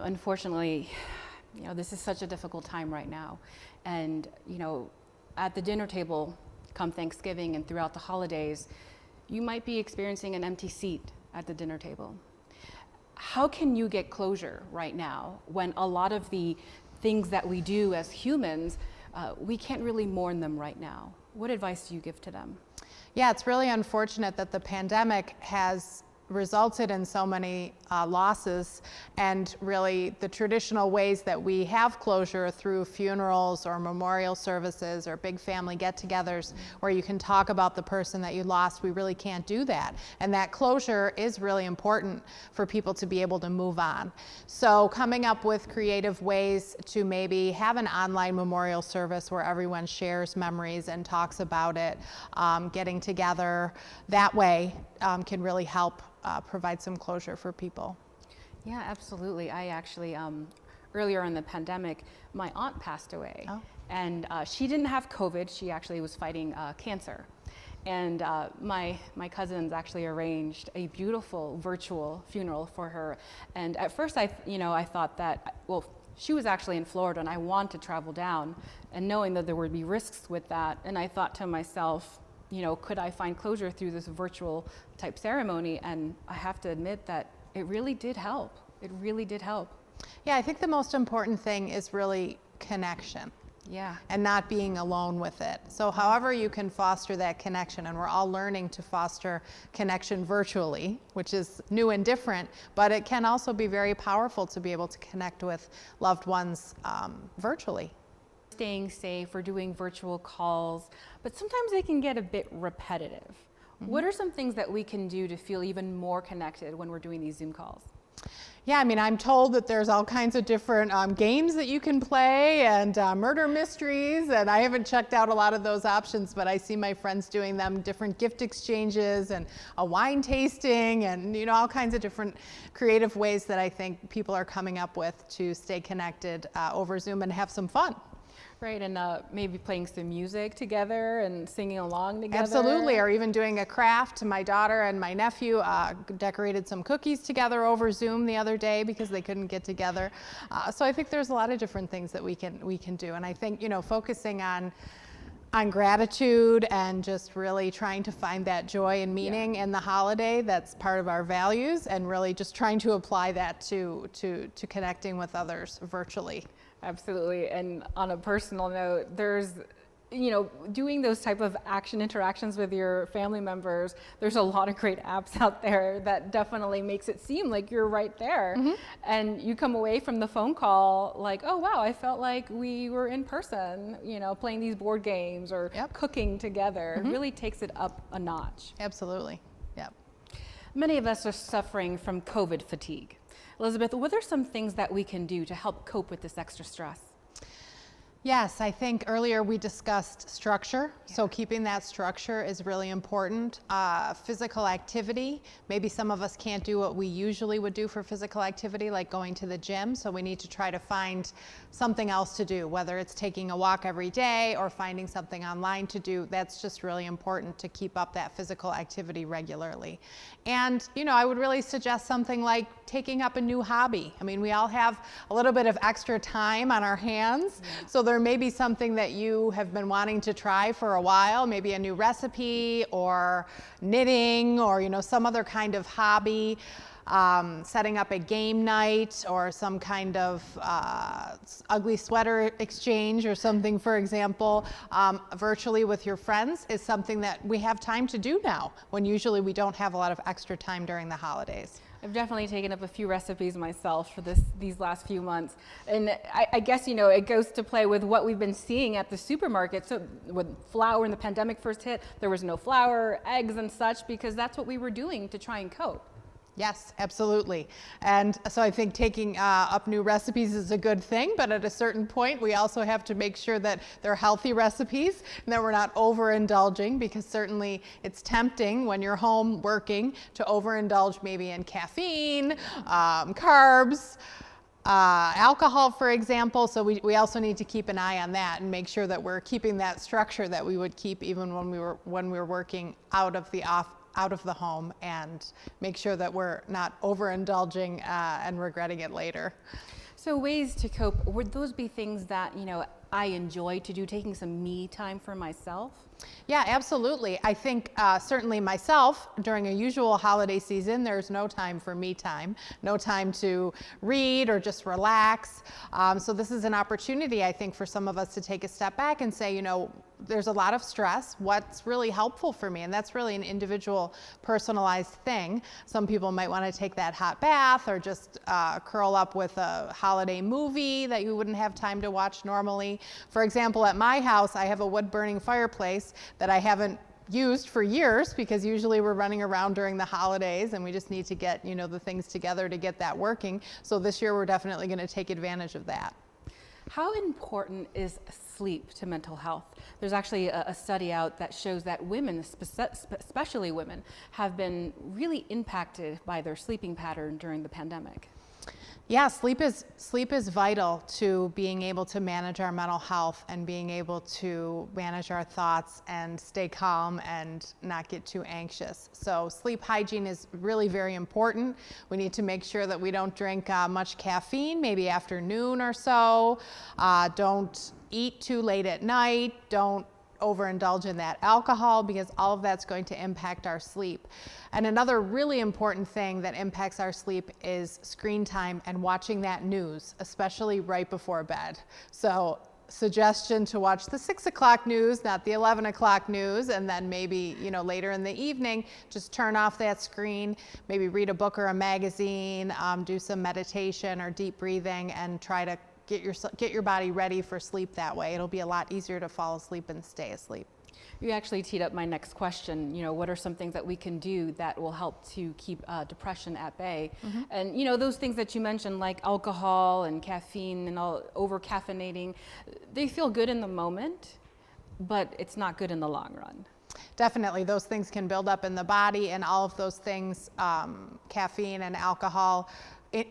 unfortunately, this is such a difficult time right now. And, at the dinner table, come Thanksgiving and throughout the holidays, you might be experiencing an empty seat at the dinner table. How can you get closure right now when a lot of the things that we do as humans, we can't really mourn them right now? What advice do you give to them? Yeah, it's really unfortunate that the pandemic has resulted in so many losses, and really the traditional ways that we have closure through funerals or memorial services or big family get-togethers where you can talk about the person that you lost, we really can't do that. And that closure is really important for people to be able to move on. So coming up with creative ways to maybe have an online memorial service where everyone shares memories and talks about it, getting together that way can really help provide some closure for people. Yeah, absolutely. I actually, earlier in the pandemic, my aunt passed away. Oh. And she didn't have COVID. She actually was fighting cancer. And my cousins actually arranged a beautiful virtual funeral for her. And at first I thought that, well, she was actually in Florida and I wanted to travel down, and knowing that there would be risks with that. And I thought to myself, could I find closure through this virtual type ceremony? And I have to admit that it really did help. It really did help. Yeah, I think the most important thing is really connection. Yeah. And not being alone with it. So however you can foster that connection, and we're all learning to foster connection virtually, which is new and different, but it can also be very powerful to be able to connect with loved ones virtually. Staying safe or doing virtual calls, but sometimes they can get a bit repetitive. Mm-hmm. What are some things that we can do to feel even more connected when we're doing these Zoom calls? Yeah, I mean, I'm told that there's all kinds of different games that you can play and murder mysteries, and I haven't checked out a lot of those options, but I see my friends doing them, different gift exchanges and a wine tasting and all kinds of different creative ways that I think people are coming up with to stay connected over Zoom and have some fun. Right, and maybe playing some music together and singing along together. Absolutely, or even doing a craft. My daughter and my nephew decorated some cookies together over Zoom the other day because they couldn't get together. So I think there's a lot of different things that we can do, and I think focusing on gratitude and just really trying to find that joy and meaning in the holiday, that's part of our values, and really just trying to apply that to connecting with others virtually. Absolutely. And on a personal note, there's, doing those type of interactions with your family members, there's a lot of great apps out there that definitely makes it seem like you're right there. Mm-hmm. And you come away from the phone call like, oh, wow, I felt like we were in person, playing these board games or cooking together. Mm-hmm. It really takes it up a notch. Absolutely. Yep. Many of us are suffering from COVID fatigue. Elizabeth, what are some things that we can do to help cope with this extra stress? Yes, I think earlier we discussed structure. Yeah. So keeping that structure is really important. Physical activity, maybe some of us can't do what we usually would do for physical activity, like going to the gym. So we need to try to find something else to do, whether it's taking a walk every day or finding something online to do. That's just really important to keep up that physical activity regularly. And, I would really suggest something like taking up a new hobby. I mean, we all have a little bit of extra time on our hands. Yeah. So there may be something that you have been wanting to try for a while, maybe a new recipe or knitting or, some other kind of hobby. Setting up a game night or some kind of ugly sweater exchange or something, for example, virtually with your friends is something that we have time to do now, when usually we don't have a lot of extra time during the holidays. I've definitely taken up a few recipes myself for these last few months. And I guess, it goes to play with what we've been seeing at the supermarket. So when flour, when the pandemic first hit, there was no flour, eggs and such, because that's what we were doing to try and cope. Yes, absolutely. And so I think taking up new recipes is a good thing, but at a certain point, we also have to make sure that they're healthy recipes and that we're not overindulging, because certainly it's tempting when you're home working to overindulge maybe in caffeine, carbs, alcohol, for example. So we also need to keep an eye on that and make sure that we're keeping that structure that we would keep even when we were working out of the out of the home and make sure that we're not overindulging and regretting it later. So ways to cope, would those be things that, you know, I enjoy to do, taking some me time for myself? Yeah, absolutely. I think certainly myself, during a usual holiday season, there's no time for me time, no time to read or just relax. So this is an opportunity, I think, for some of us to take a step back and say, you know, there's a lot of stress. What's really helpful for me? And that's really an individual, personalized thing. Some people might want to take that hot bath or just curl up with a holiday movie that you wouldn't have time to watch normally. For example, at my house, I have a wood-burning fireplace that I haven't used for years because usually we're running around during the holidays and we just need to get, you know, the things together to get that working. So this year we're definitely going to take advantage of that. How important is sleep to mental health? There's actually a study out that shows that women, especially women, have been really impacted by their sleeping pattern during the pandemic. Yeah, sleep is vital to being able to manage our mental health and being able to manage our thoughts and stay calm and not get too anxious. So sleep hygiene is really very important. We need to make sure that we don't drink much caffeine, maybe after noon or so. Don't eat too late at night. Don't overindulge in that alcohol because all of that's going to impact our sleep. And another really important thing that impacts our sleep is screen time and watching that news, especially right before bed. So suggestion to watch the 6 o'clock news, not the 11 o'clock news, and then maybe, you know, later in the evening, just turn off that screen, maybe read a book or a magazine, do some meditation or deep breathing, and try to get your body ready for sleep that way. It'll be a lot easier to fall asleep and stay asleep. You actually teed up my next question. You know, what are some things that we can do that will help to keep depression at bay? Mm-hmm. And you know, those things that you mentioned, like alcohol and caffeine and all over caffeinating, they feel good in the moment, but it's not good in the long run. Definitely, those things can build up in the body, and all of those things, caffeine and alcohol,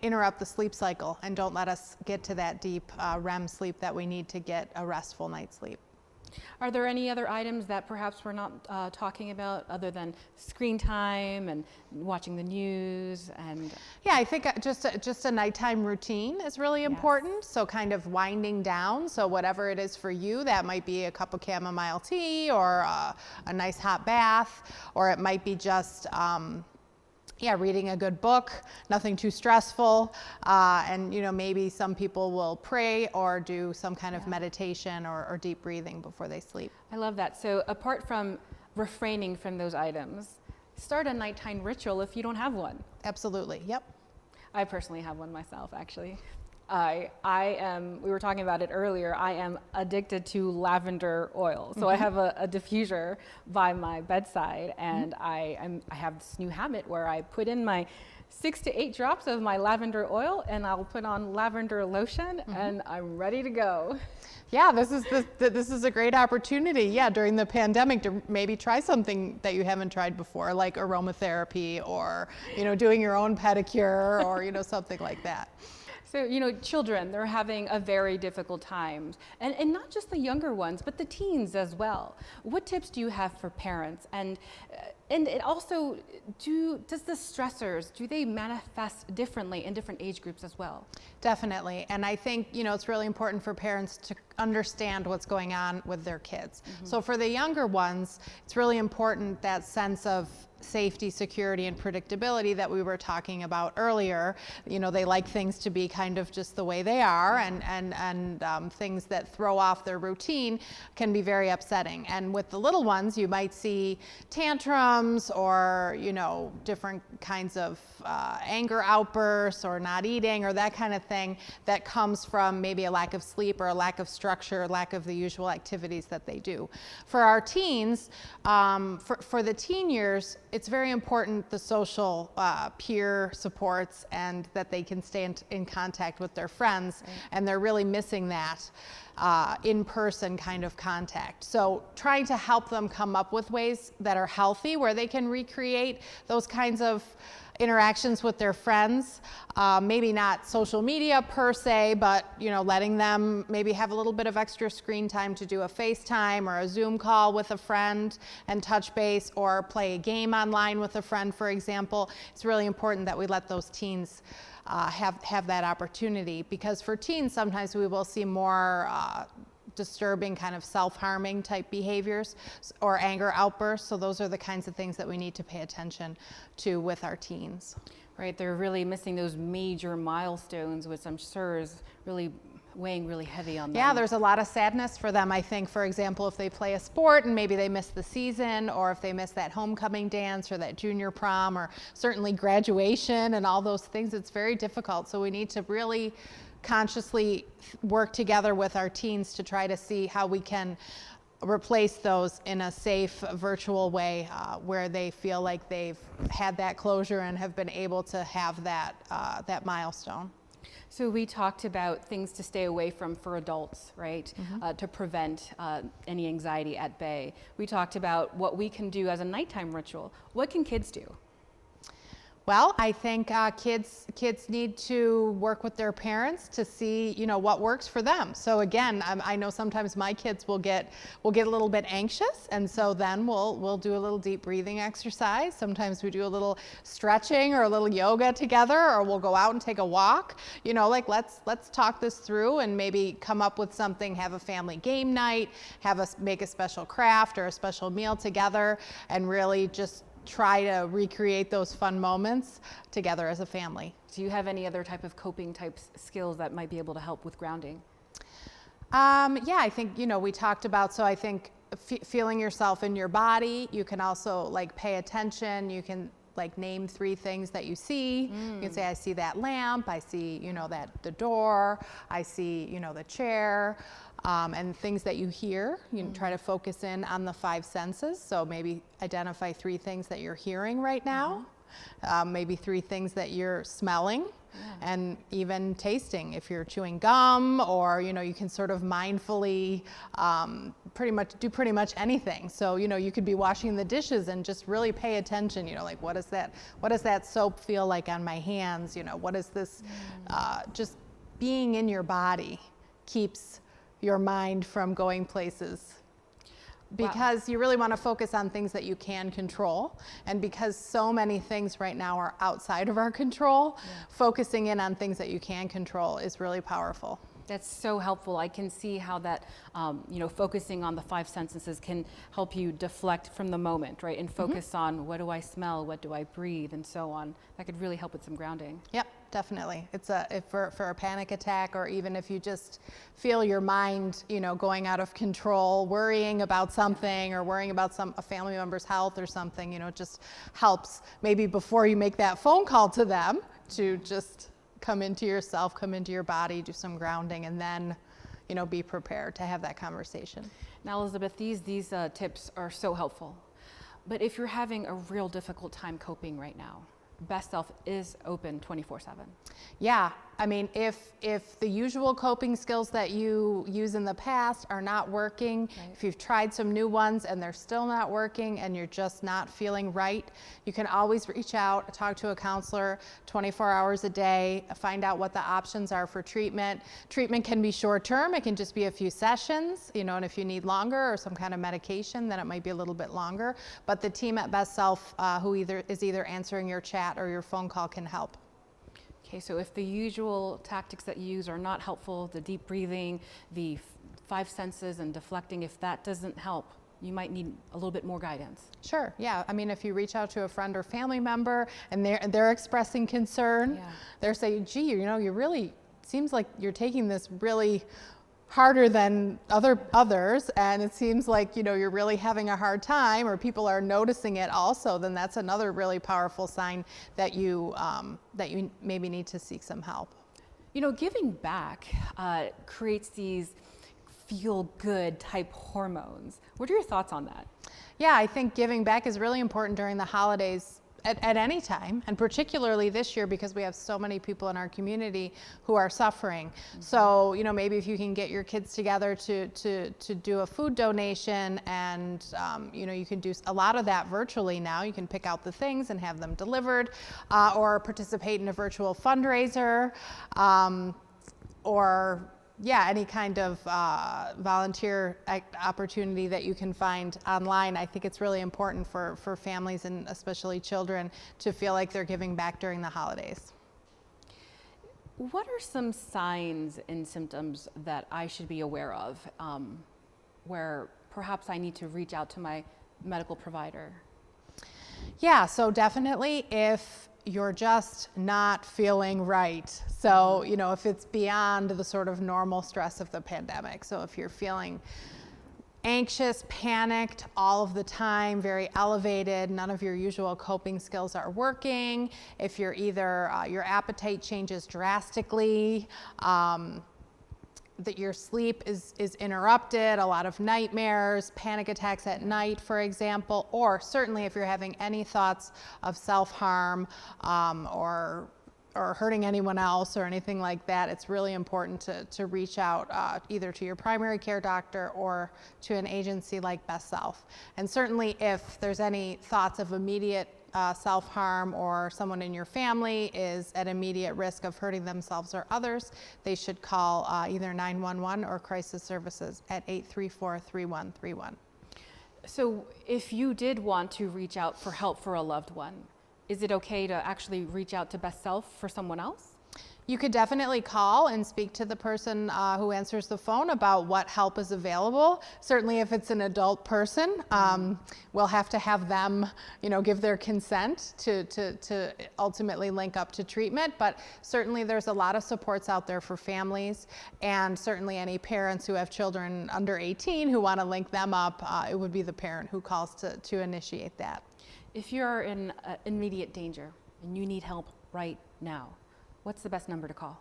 interrupt the sleep cycle and don't let us get to that deep REM sleep that we need to get a restful night's sleep. Are there any other items that perhaps we're not talking about other than screen time and watching the news? And yeah, I think just a nighttime routine is really important. Yes. So kind of winding down. So whatever it is for you, that might be a cup of chamomile tea or a nice hot bath, or it might be just reading a good book, nothing too stressful, and you know, maybe some people will pray or do some kind of meditation or deep breathing before they sleep. I love that. So apart from refraining from those items, start a nighttime ritual if you don't have one. Absolutely, yep. I personally have one myself, actually. I am, we were talking about it earlier, I am addicted to lavender oil. So I have a diffuser by my bedside, and I have this new habit where I put in my 6 to 8 drops of my lavender oil, and I'll put on lavender lotion, and I'm ready to go. Yeah, this is a great opportunity, during the pandemic to maybe try something that you haven't tried before, like aromatherapy or, you know, doing your own pedicure or, you know, something like that. So, you know, children, they're having a very difficult time, and not just the younger ones, but the teens as well. What tips do you have for parents? And it also, does the stressors, do they manifest differently in different age groups as well? Definitely, and I think, you know, it's really important for parents to understand what's going on with their kids. So for the younger ones, it's really important that sense of safety, security, and predictability that we were talking about earlier. You know, they like things to be kind of just the way they are, and things that throw off their routine can be very upsetting. And with the little ones, you might see tantrums or, you know, different kinds of anger outbursts or not eating or that kind of thing that comes from maybe a lack of sleep or a lack of structure, lack of the usual activities that they do. For our teens, for the teen years, it's very important the social peer supports and that they can stay in contact with their friends, and they're really missing that. in-person kind of contact. So trying to help them come up with ways that are healthy where they can recreate those kinds of interactions with their friends, maybe not social media per se, but letting them maybe have a little bit of extra screen time to do a FaceTime or a Zoom call with a friend and touch base, or play a game online with a friend, for example. It's really important that we let those teens have that opportunity, because for teens sometimes we will see more disturbing kind of self-harming type behaviors or anger outbursts. So those are the kinds of things that we need to pay attention to with our teens. Right, they're really missing those major milestones, which I'm sure is really weighing really heavy on them. Yeah, there's a lot of sadness for them. I think, for example, if they play a sport and maybe they miss the season, or if they miss that homecoming dance or that junior prom, or certainly graduation and all those things, it's very difficult. So we need to really consciously work together with our teens to try to see how we can replace those in a safe virtual way, where they feel like they've had that closure and have been able to have that milestone. So we talked about things to stay away from for adults, right? To prevent any anxiety at bay. We talked about what we can do as a nighttime ritual. What can kids do? Well, I think kids need to work with their parents to see, what works for them. So again, I know sometimes my kids will get a little bit anxious, and so then we'll do a little deep breathing exercise. Sometimes we do a little stretching or a little yoga together, or we'll go out and take a walk. Let's talk this through and maybe come up with something. Have a family game night. Make a special craft or a special meal together, and really just try to recreate those fun moments together as a family. Do you have any other type of coping type skills that might be able to help with grounding? Yeah, I think, we talked about, so I think feeling yourself in your body. You can also pay attention. You can name 3 things that you see. You can say, I see that lamp, I see, the door, I see, the chair. And things that you hear, try to focus in on the 5 senses. So maybe identify 3 things that you're hearing right now, maybe 3 things that you're smelling, and even tasting. If you're chewing gum, or you can sort of mindfully pretty much anything. So you could be washing the dishes and just really pay attention. What does that soap feel like on my hands? What is this? Just being in your body keeps your mind from going places, because you really want to focus on things that you can control. And because so many things right now are outside of our control, focusing in on things that you can control is really powerful. That's so helpful. I can see how that, focusing on the 5 senses can help you deflect from the moment, right? And focus on, what do I smell, what do I breathe, and so on. That could really help with some grounding. Yep, definitely. It's for a panic attack, or even if you just feel your mind, going out of control, worrying about something, or worrying about a family member's health or something, it just helps maybe before you make that phone call to them to just come into yourself, come into your body, do some grounding, and then, be prepared to have that conversation. Now, Elizabeth, these tips are so helpful. But if you're having a real difficult time coping right now, Best Self is open 24/7. Yeah, I mean, if the usual coping skills that you use in the past are not working, if you've tried some new ones and they're still not working and you're just not feeling right, you can always reach out, talk to a counselor 24 hours a day, find out what the options are for treatment. Treatment can be short-term, it can just be a few sessions, and if you need longer or some kind of medication, then it might be a little bit longer. But the team at Best Self, who is either answering your chat or your phone call, can help. Okay, so if the usual tactics that you use are not helpful, the deep breathing, the 5 senses and deflecting, if that doesn't help, you might need a little bit more guidance. Sure, yeah. I mean, if you reach out to a friend or family member and they're expressing concern, they're saying, gee, you really, seems like you're taking this really harder than others, and it seems like you're really having a hard time, or people are noticing it also, then that's another really powerful sign that you maybe need to seek some help. Giving back creates these feel-good type hormones. What are your thoughts on that? Yeah, I think giving back is really important during the holidays, at any time, and particularly this year because we have so many people in our community who are suffering. So, maybe if you can get your kids together to do a food donation, and you can do a lot of that virtually now. You can pick out the things and have them delivered, or participate in a virtual fundraiser, or any kind of volunteer opportunity that you can find online. I think it's really important for families, and especially children, to feel like they're giving back during the holidays. What are some signs and symptoms that I should be aware of, where perhaps I need to reach out to my medical provider? Yeah, so definitely if you're just not feeling right. So, if it's beyond the sort of normal stress of the pandemic. So if you're feeling anxious, panicked all of the time, very elevated, none of your usual coping skills are working, if you're either, your appetite changes drastically, that your sleep is interrupted, a lot of nightmares, panic attacks at night, for example, or certainly if you're having any thoughts of self-harm, or hurting anyone else or anything like that, it's really important to reach out either to your primary care doctor or to an agency like Best Self. And certainly if there's any thoughts of immediate self-harm, or someone in your family is at immediate risk of hurting themselves or others, they should call either 911 or crisis services at 834-3131. So if you did want to reach out for help for a loved one, is it okay to actually reach out to Best Self for someone else? You could definitely call and speak to the person who answers the phone about what help is available. Certainly if it's an adult person, we'll have to have them, give their consent to ultimately link up to treatment. But certainly there's a lot of supports out there for families, and certainly any parents who have children under 18 who want to link them up, it would be the parent who calls to initiate that. If you're in immediate danger and you need help right now, what's the best number to call?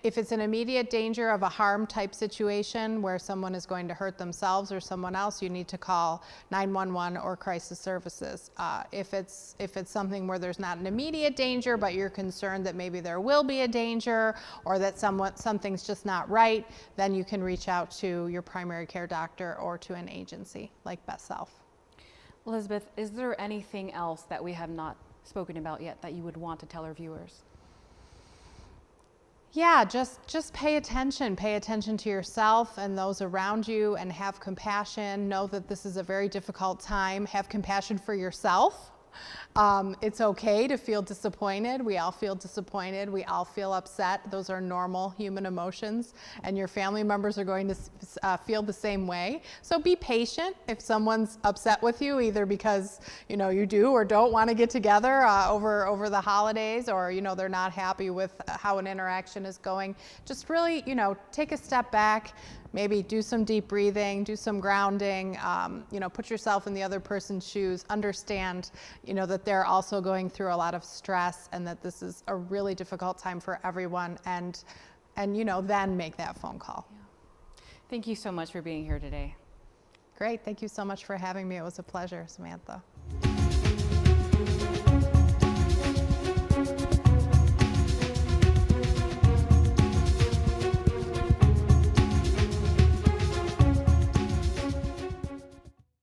If it's an immediate danger of a harm type situation where someone is going to hurt themselves or someone else, you need to call 911 or crisis services. If it's something where there's not an immediate danger, but you're concerned that maybe there will be a danger, or that something's just not right, then you can reach out to your primary care doctor or to an agency like Best Self. Elizabeth, is there anything else that we have not spoken about yet that you would want to tell our viewers? Yeah, just pay attention. Pay attention to yourself and those around you, and have compassion. Know that this is a very difficult time. Have compassion for yourself. It's okay to feel disappointed. We all feel disappointed. We all feel upset. Those are normal human emotions, and your family members are going to feel the same way. So be patient if someone's upset with you, either because you do or don't want to get together over the holidays, or they're not happy with how an interaction is going. Just really take a step back. Maybe do some deep breathing, do some grounding, put yourself in the other person's shoes, understand, that they're also going through a lot of stress, and that this is a really difficult time for everyone, and then make that phone call. Yeah. Thank you so much for being here today. Great, thank you so much for having me. It was a pleasure, Samantha.